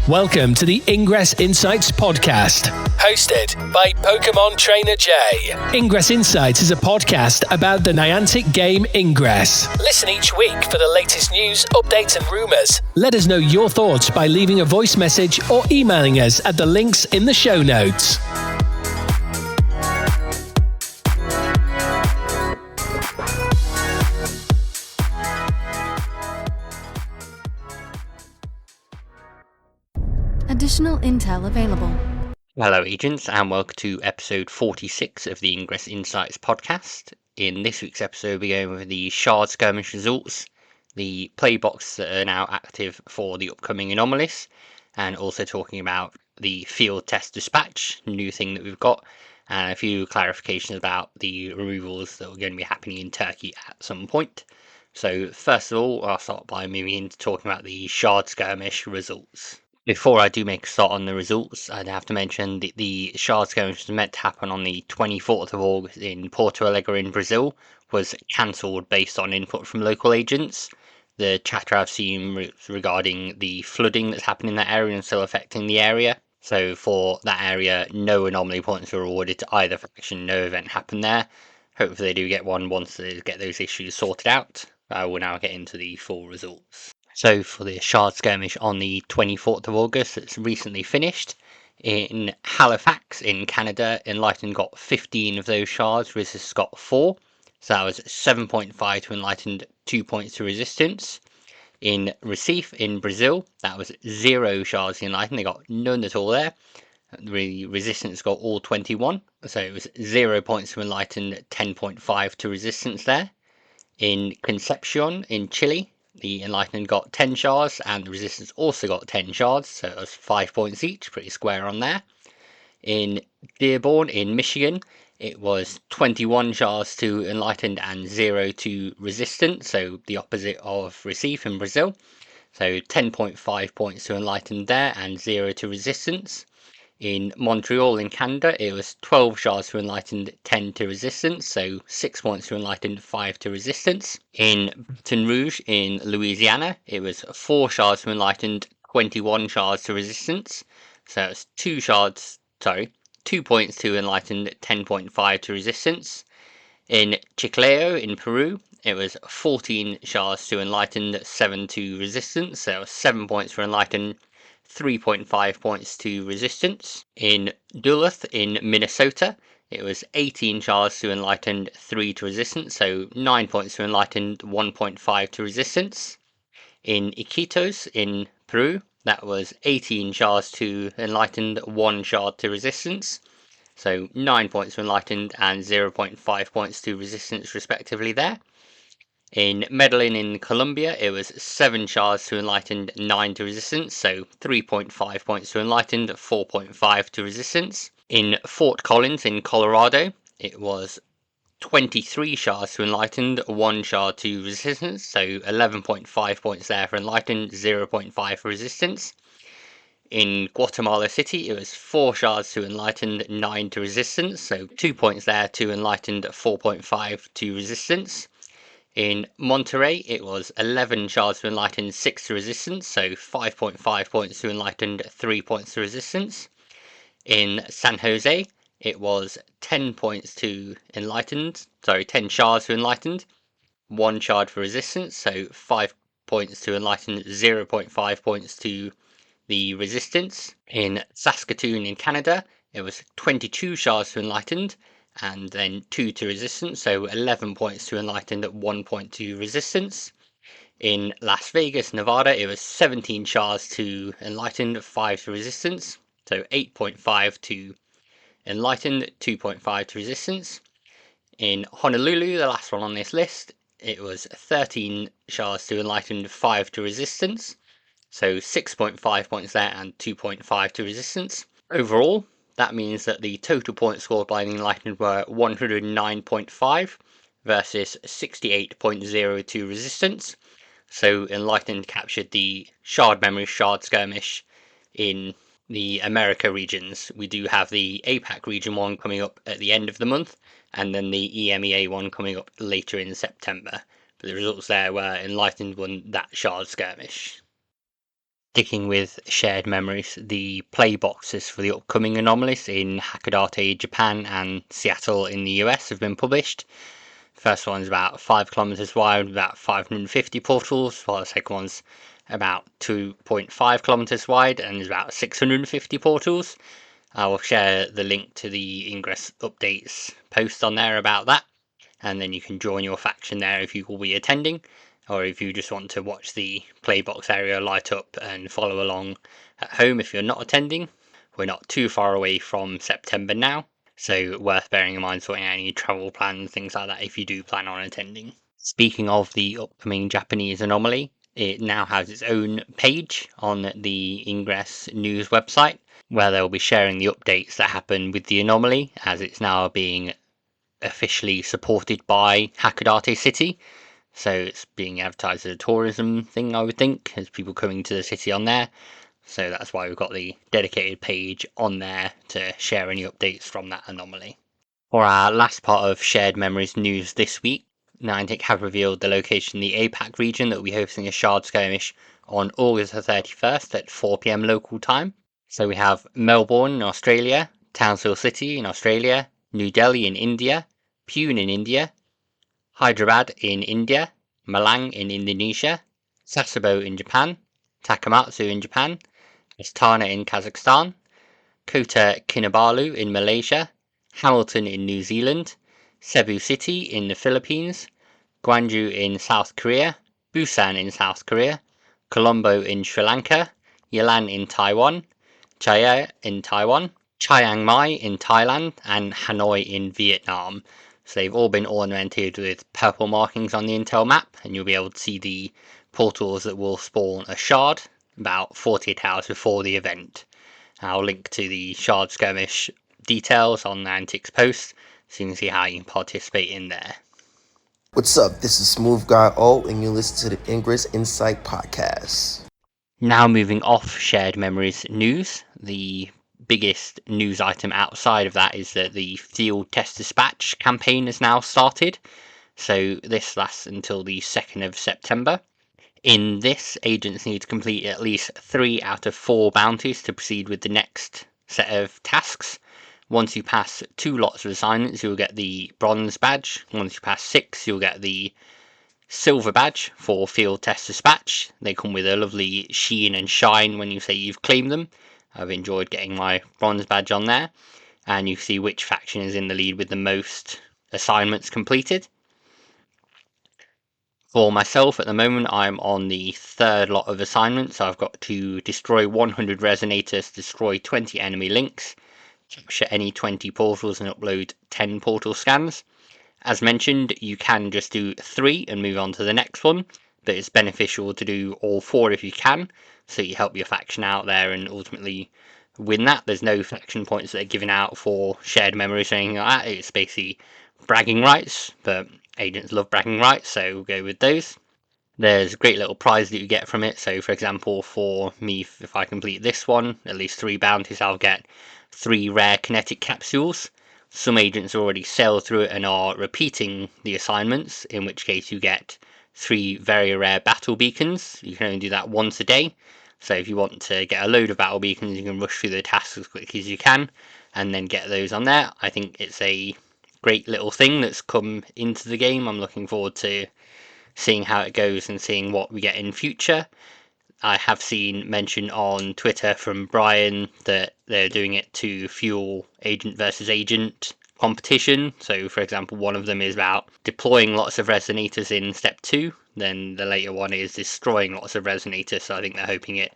Welcome to the Ingress Insights podcast, hosted by PkmnTrainerJ. Ingress Insights is a podcast about the Niantic game Ingress. Listen each week for the latest news, updates and rumours. Let us know your thoughts by leaving a voice message or emailing us at the links in the show notes. Additional intel available. Hello agents and welcome to episode 46 of the Ingress Insights podcast. In this week's episode we're going over the Shard Skirmish results, the playbox that are now active for the upcoming Anomalies, and also talking about the field test dispatch, new thing that we've got, and a few clarifications about the removals that are going to be happening in Turkey at some point. So first of all, I'll start by moving into talking about the Shard Skirmish results. Before I do make a start on the results, I'd have to mention that the Shard Skirmish was meant to happen on the 24th of August in Porto Alegre in Brazil, was cancelled based on input from local agents. The chatter I've seen regarding the flooding that's happened in that area and still affecting the area. So for that area, no anomaly points were awarded to either faction, no event happened there. Hopefully they do get one once they get those issues sorted out. I will now get into the full results. So for the Shard Skirmish on the 24th of August, it's recently finished. In Halifax in Canada, Enlightened got 15 of those shards, Resistance got 4. So that was 7.5 to Enlightened, 2 points to Resistance. In Recife in Brazil, that was 0 shards to Enlightened, they got none at all there. The Resistance got all 21, so it was 0 points to Enlightened, 10.5 to Resistance there. In Concepcion in Chile, the Enlightened got 10 shards and the Resistance also got 10 shards, so it was 5 points each, pretty square on there. In Dearborn in Michigan, it was 21 shards to Enlightened and 0 to Resistance, so the opposite of Recife in Brazil. So 10.5 points to Enlightened there and 0 to Resistance. In Montreal in Canada, it was 12 shards to Enlightened, 10 to Resistance, so 6 points to Enlightened, 5 to Resistance. In Baton Rouge in Louisiana, it was 4 shards to Enlightened, 21 shards to Resistance, so it's 2 points to Enlightened, 10.5 to Resistance. In Chiclayo in Peru, it was 14 shards to Enlightened, 7 to Resistance, so 7 points for Enlightened, 3.5 points to Resistance. In Duluth in Minnesota, it was 18 shards to Enlightened, 3 to Resistance, so 9 points to Enlightened, 1.5 to Resistance. In Iquitos in Peru, that was 18 shards to Enlightened, 1 shard to Resistance, so 9 points to Enlightened and 0.5 points to Resistance respectively there. In Medellin in Colombia, it was 7 shards to Enlightened, 9 to Resistance, so 3.5 points to Enlightened, 4.5 to Resistance. In Fort Collins in Colorado, it was 23 shards to Enlightened, 1 shard to Resistance, so 11.5 points there for Enlightened, 0.5 for Resistance. In Guatemala City, it was 4 shards to Enlightened, 9 to Resistance, so 2 points there to Enlightened, 4.5 to Resistance. In Monterrey, it was 11 shards to Enlightened, 6 to Resistance, so 5.5 points to Enlightened, 3 points to Resistance. In San Jose, it was 10 points to Enlightened, 10 shards to Enlightened, 1 shard for Resistance, so 5 points to Enlightened, 0.5 points to the Resistance. In Saskatoon in Canada, it was 22 shards to Enlightened, and then 2 to Resistance, so 11 points to Enlightened at 1 point to Resistance. In Las Vegas, Nevada, it was 17 shards to Enlightened, 5 to Resistance, so 8.5 to Enlightened, 2.5 to Resistance. In Honolulu, the last one on this list, it was 13 shards to Enlightened, 5 to Resistance, so 6.5 points there and 2.5 to Resistance. Overall, that means that the total points scored by the Enlightened were 109.5 versus 68.0 to Resistance. So Enlightened captured the Shard Memory Shard Skirmish in the America regions. We do have the APAC region one coming up at the end of the month, and then the EMEA one coming up later in September. But the results there were Enlightened won that Shard Skirmish. Sticking with shared memories, the play boxes for the upcoming anomalies in Hakodate, Japan and Seattle in the US have been published. The first one's about 5 kilometers wide with about 550 portals, while the second one's about 2.5 kilometers wide and is about 650 portals. I will share the link to the Ingress updates post on there about that, and then you can join your faction there if you will be attending, or if you just want to watch the playbox area light up and follow along at home if you're not attending. We're not too far away from September now, so worth bearing in mind sorting out any travel plans, things like that if you do plan on attending. Speaking of the upcoming Japanese anomaly, it now has its own page on the Ingress news website where they'll be sharing the updates that happen with the anomaly, as it's now being officially supported by Hakodate City. So it's being advertised as a tourism thing, I would think, as people coming to the city on there. So that's why we've got the dedicated page on there to share any updates from that anomaly. For our last part of Shared Memories news this week, Niantic have revealed the location in the APAC region that will be hosting a Shard Skirmish on August the 31st at 4 PM local time. So we have Melbourne in Australia, Townsville City in Australia, New Delhi in India, Pune in India, Hyderabad in India, Malang in Indonesia, Sasebo in Japan, Takamatsu in Japan, Astana in Kazakhstan, Kota Kinabalu in Malaysia, Hamilton in New Zealand, Cebu City in the Philippines, Gwangju in South Korea, Busan in South Korea, Colombo in Sri Lanka, Yilan in Taiwan, Chiang in Taiwan, Chiang Mai in Thailand, and Hanoi in Vietnam. So they've all been ornamented with purple markings on the Intel map, and you'll be able to see the portals that will spawn a shard about 48 hours before the event. I'll link to the Shard Skirmish details on Niantic's post, so you can see how you can participate in there. What's up? This is Smooth Guy O, and you listen to the Ingress Insights podcast. Now moving off Shared Memories news, the biggest news item outside of that is that the Field Test Dispatch campaign has now started. So this lasts until the 2nd of September. In this, agents need to complete at least 3 out of 4 bounties to proceed with the next set of tasks. Once you pass 2 lots of assignments, you'll get the bronze badge. Once you pass 6, you'll get the silver badge for Field Test Dispatch. They come with a lovely sheen and shine when you say you've claimed them. I've enjoyed getting my bronze badge on there, and you see which faction is in the lead with the most assignments completed. For myself, at the moment, I'm on the 3rd lot of assignments. I've got to destroy 100 resonators, destroy 20 enemy links, capture any 20 portals, and upload 10 portal scans. As mentioned, you can just do 3 and move on to the next one, but it's beneficial to do all 4 if you can, so you help your faction out there and ultimately win that. There's no faction points that are given out for shared memories or anything like that. It's basically bragging rights, but agents love bragging rights, so we'll go with those. There's a great little prize that you get from it. So for example, for me, if I complete this one, at least 3 bounties, I'll get 3 rare kinetic capsules. Some agents already sail through it and are repeating the assignments, in which case you get 3 very rare battle beacons. You can only do that once a day. So if you want to get a load of battle beacons, you can rush through the tasks as quickly as you can and then get those on there. I think it's a great little thing that's come into the game. I'm looking forward to seeing how it goes and seeing what we get in future. I have seen mention on Twitter from Brian that they're doing it to fuel agent versus agent competition. So for example, one of them is about deploying lots of resonators in step 2, then the later one is destroying lots of resonators. So I think they're hoping it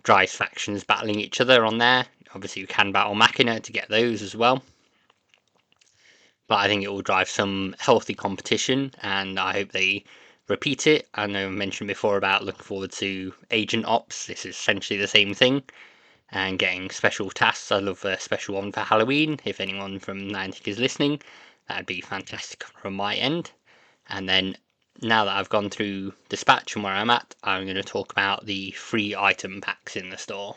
drives factions battling each other on there. Obviously you can battle Machina to get those as well, but I think it will drive some healthy competition, and I hope they repeat it. I know I mentioned before about looking forward to Agent Ops. This is essentially the same thing, and getting special tasks. I love a special one for Halloween. If anyone from Niantic is listening, that'd be fantastic from my end. And then now that I've gone through Dispatch and where I'm at, I'm going to talk about the free item packs in the store.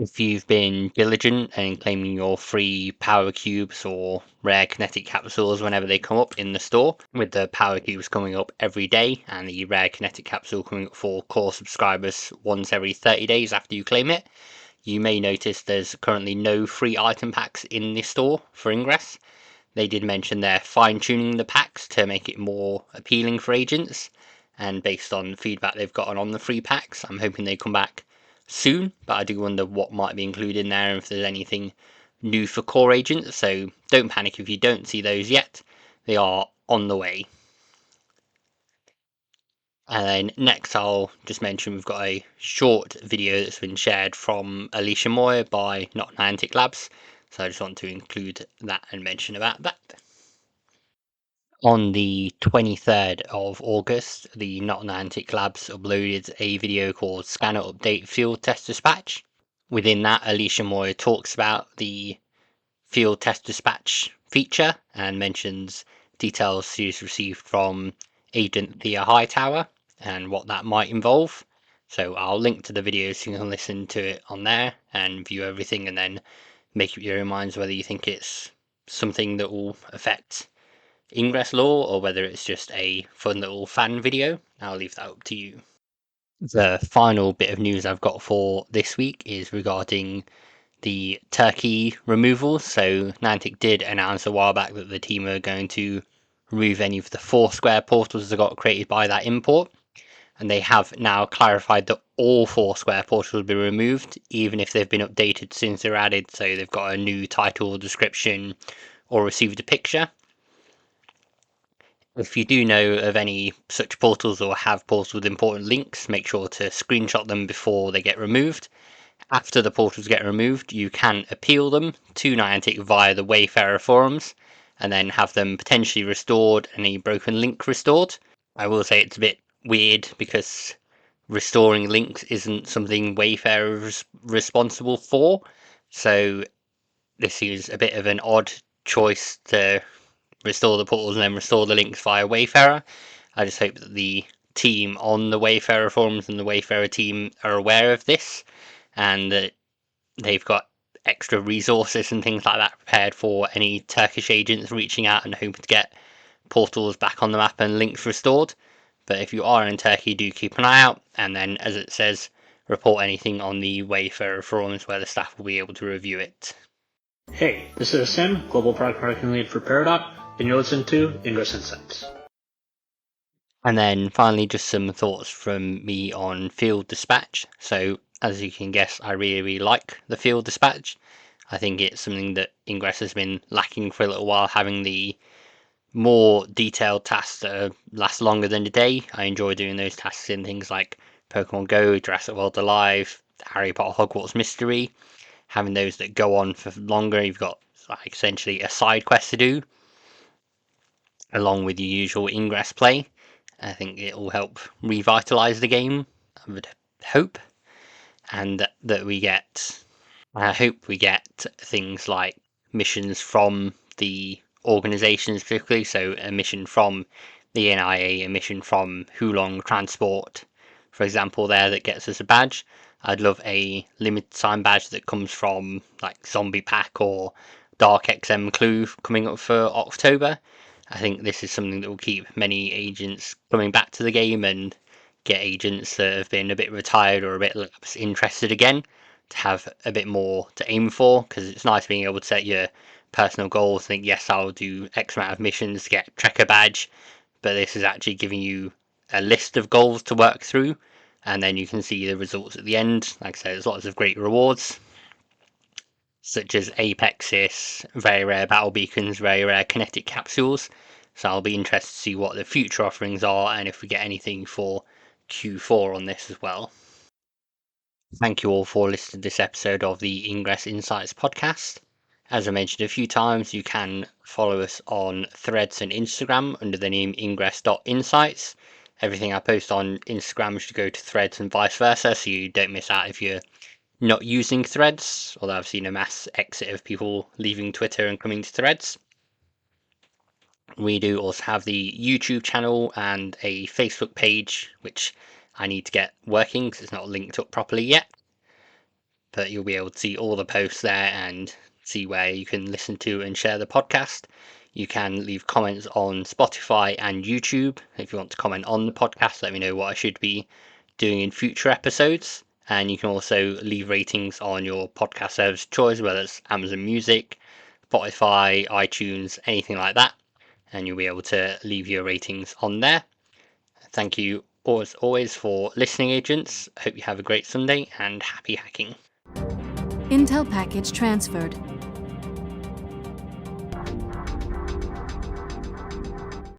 If you've been diligent and claiming your free power cubes or rare kinetic capsules whenever they come up in the store, with the power cubes coming up every day and the rare kinetic capsule coming up for core subscribers once every 30 days after you claim it, you may notice there's currently no free item packs in the store for Ingress. They did mention they're fine-tuning the packs to make it more appealing for agents, and based on feedback they've gotten on the free packs, I'm hoping they come back soon, but I do wonder what might be included in there and if there's anything new for core agents, so don't panic if you don't see those yet. They are on the way. And then next I'll just mention we've got a short video that's been shared from Alicia Moyer by Not Niantic Labs, so I just want to include that and mention about that. On the 23rd of August, the Not Niantic Labs uploaded a video called Scanner Update Field Test Dispatch. Within that, Alicia Moyer talks about the Field Test Dispatch feature and mentions details she's received from Agent Thea Hightower and what that might involve. So I'll link to the video so you can listen to it on there and view everything and then make up your own minds whether you think it's something that will affect Ingress lore or whether it's just a fun little fan video. I'll leave that up to you. The final bit of news I've got for this week is regarding the Turkey removals. So Niantic did announce a while back that the team are going to remove any of the Foursquare portals that got created by that import, and they have now clarified that all Foursquare portals will be removed, even if they've been updated since they're added, so they've got a new title, description, or received a picture. If you do know of any such portals or have portals with important links, make sure to screenshot them before they get removed. After the portals get removed, you can appeal them to Niantic via the Wayfarer forums and then have them potentially restored and a broken link restored. I will say it's a bit weird because restoring links isn't something Wayfarer is responsible for, so this is a bit of an odd choice to restore the portals and then restore the links via Wayfarer. I just hope that the team on the Wayfarer forums and the Wayfarer team are aware of this and that they've got extra resources and things like that prepared for any Turkish agents reaching out and hoping to get portals back on the map and links restored. But if you are in Turkey, do keep an eye out, and then, as it says, report anything on the Wayfarer forums where the staff will be able to review it. Hey, this is Sim, Global Product Marketing Lead for Peridot, and you're listening to Ingress Insights. And then finally, just some thoughts from me on Field Dispatch. So, as you can guess, I really like the Field Dispatch. I think it's something that Ingress has been lacking for a little while, having the more detailed tasks that last longer than a day. I enjoy doing those tasks in things like Pokemon Go, Jurassic World Alive, Harry Potter Hogwarts Mystery. Having those that go on for longer, you've got like essentially a side quest to do, along with your usual Ingress play. I think it will help revitalise the game, I would hope, and that we get. I hope we get things like missions from the organisations, particularly. So a mission from the NIA, a mission from Hulong Transport, for example, there that gets us a badge. I'd love a limited time badge that comes from like Zombie Pack or Dark XM Clue coming up for October. I think this is something that will keep many agents coming back to the game and get agents that have been a bit retired or a bit lapsed interested again to have a bit more to aim for, because it's nice being able to set your personal goals, think yes, I'll do X amount of missions to get Trekker badge, but this is actually giving you a list of goals to work through, and then you can see the results at the end. Like I said, there's lots of great rewards, such as Apexis, very rare battle beacons, very rare kinetic capsules. So I'll be interested to see what the future offerings are and if we get anything for Q4 on this as well. Thank you all for listening to this episode of the Ingress Insights podcast. As I mentioned a few times, you can follow us on Threads and Instagram under the name ingress.insights. Everything I post on Instagram should go to Threads and vice versa, so you don't miss out if you're not using Threads, although I've seen a mass exit of people leaving Twitter and coming to Threads. We do also have the YouTube channel and a Facebook page, which I need to get working because it's not linked up properly yet. but you'll be able to see all the posts there and see where you can listen to and share the podcast. You can leave comments on Spotify and YouTube. If you want to comment on the podcast, let me know what I should be doing in future episodes. And you can also leave ratings on your podcast service of choice, whether it's Amazon Music, Spotify, iTunes, anything like that. And you'll be able to leave your ratings on there. Thank you as always for listening, agents. Hope you have a great Sunday and happy hacking. Intel package transferred.